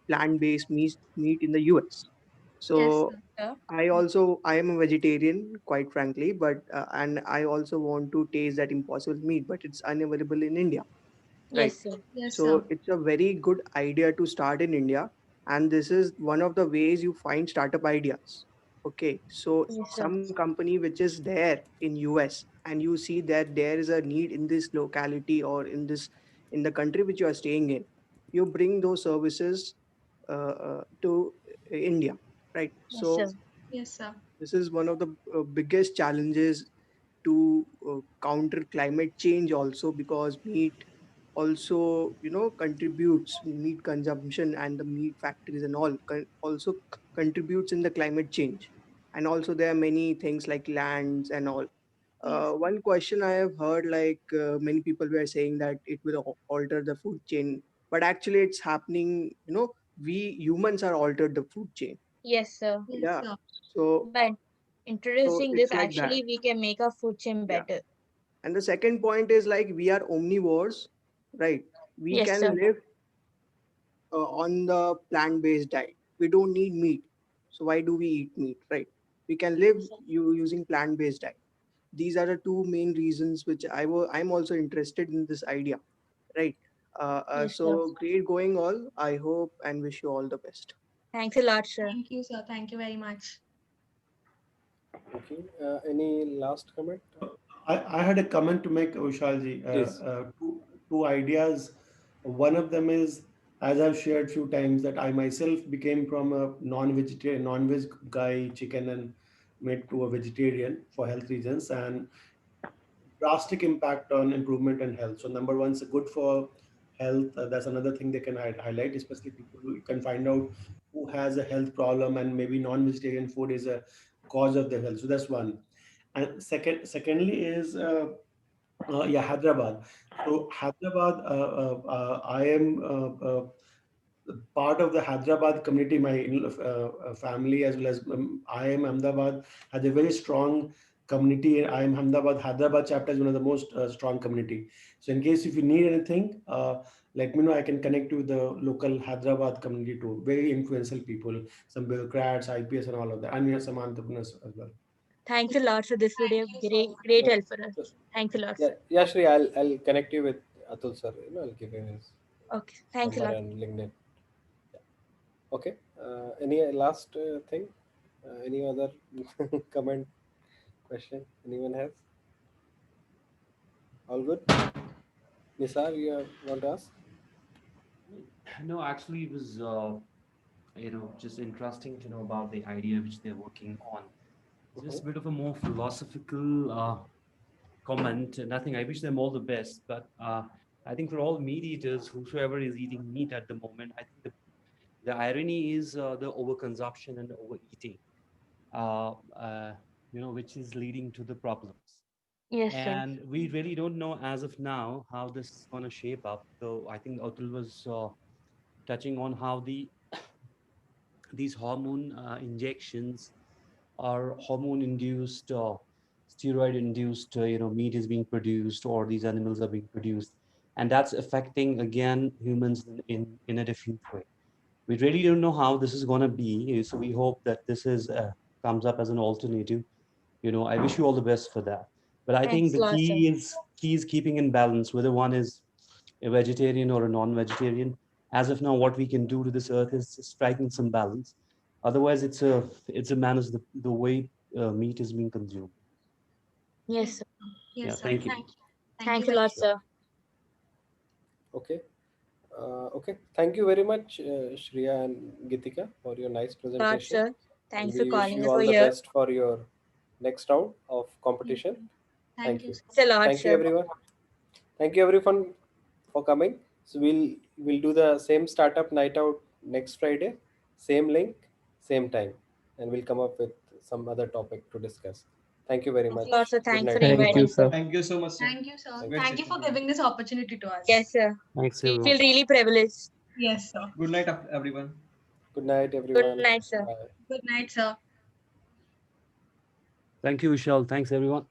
plant-based meat in the US. Yes, So sir. Sir? I am a vegetarian, quite frankly, but and I also want to taste that Impossible Meat, but it's unavailable in India, right? Yes, sir. Yes, So sir. it's a very good idea to start in India, and this is one of the ways you find startup ideas. Okay, so Yes, sir. some company which is there in US, and you see that there is a need in this locality or in the country which you are staying in, you bring those services to India. right? Yes, So sir. Yes, sir. this is one of the biggest challenges to counter climate change also, because meat also, contributes, meat consumption and the meat factories and all also contributes in the climate change. And also there are many things like lands and all. Yes. One question I have heard, like many people were saying that it will alter the food chain, but actually it's happening. We humans are altered the food chain. Yes, sir. Yes, Yeah. sir. So By introducing this, it's like that. actually, we can make our food chain Yeah. better. And the second point is like we are omnivores, right? We Yes, can sir. live on the plant-based diet. We don't need meat. So why do we eat meat, right? We can live using plant-based diet. These are the two main reasons which I'm also interested in this idea, right? Yes, sir. So great going all. I hope and wish you all the best. Thanks a lot, sir. Thank you, sir. Thank you very much. Okay. Any last comment? I had a comment to make, Vishalji. Please. Two ideas. One of them is, as I've shared few times, that I myself became from a non-vegetarian, non-veg guy, chicken, and made to a vegetarian for health reasons, and drastic impact on improvement in health. So number one is good for health. That's another thing they can highlight, especially people who can find out who has a health problem and maybe non-vegetarian food is a cause of their health. So that's one. And secondly is yeah, Hyderabad. So Hyderabad, I am part of the Hyderabad community. My family as well as I am Ahmedabad has a very strong community. I am Ahmedabad. Hyderabad chapter is one of the most strong community. So in case if you need anything, let me know. I can connect you with the local Hyderabad community too. Very influential people, some bureaucrats, IPS, and all of that, and we have some entrepreneurs as well. Thanks a lot, sir. This would be a Thank you so great, much. great help for us. Thanks a lot, Yeah, sir. yeah, Shri, I'll connect you with Atul sir. I'll give him his Okay. Thanks a number lot. and LinkedIn. Yeah. Okay. Any last thing? Any other comment, question? Anyone has? All good? Nisar, you want to ask? No, actually, it was just interesting to know about the idea which they're working on. Just a bit of a more philosophical comment. Nothing. I wish them all the best, but I think for all meat eaters, whosoever is eating meat at the moment, I think the irony is the overconsumption and overeating, uh, uh, which is leading to the problems. Yes, sir. And we really don't know as of now how this is going to shape up. So I think Atul was touching on how these hormone injections or hormone induced steroid induced meat is being produced, or these animals are being produced, and that's affecting again humans in a different way. We really don't know how this is going to be, so we hope that this is comes up as an alternative. I wish you all the best for that. But I think Thanks a the lot, sir. key is keeping in balance, whether one is a vegetarian or a non-vegetarian. As of now, what we can do to this earth is striking some balance. Otherwise, it's a manage the way meat is being consumed. Yes, sir. Yes, Yeah, sir. thank you. Thanks a lot, sir. Okay. Okay. Thank you very much, Shreya and Gitika, for your nice Lot, presentation. sir. And Thanks we for wish calling you us all over the here. best for your next round of competition. Thank you. you. Thanks a lot, Thank you, sir. everyone. Thank you, everyone, for coming. So we'll do the same startup night out next Friday, same link, same time, and we'll come up with some other topic to discuss. Thank you very much. Sir, Good thanks night, for Thank you, inviting, sir. sir. Thank you so much, sir. Thank you, sir. Thank Thank you for giving this opportunity to us. Yes, sir. Thanks, We everyone. feel really privileged. Yes, sir. Good night, everyone. Good night, everyone. Good night, sir. Bye. Good night, sir. Thank you, Vishal. Thanks, everyone.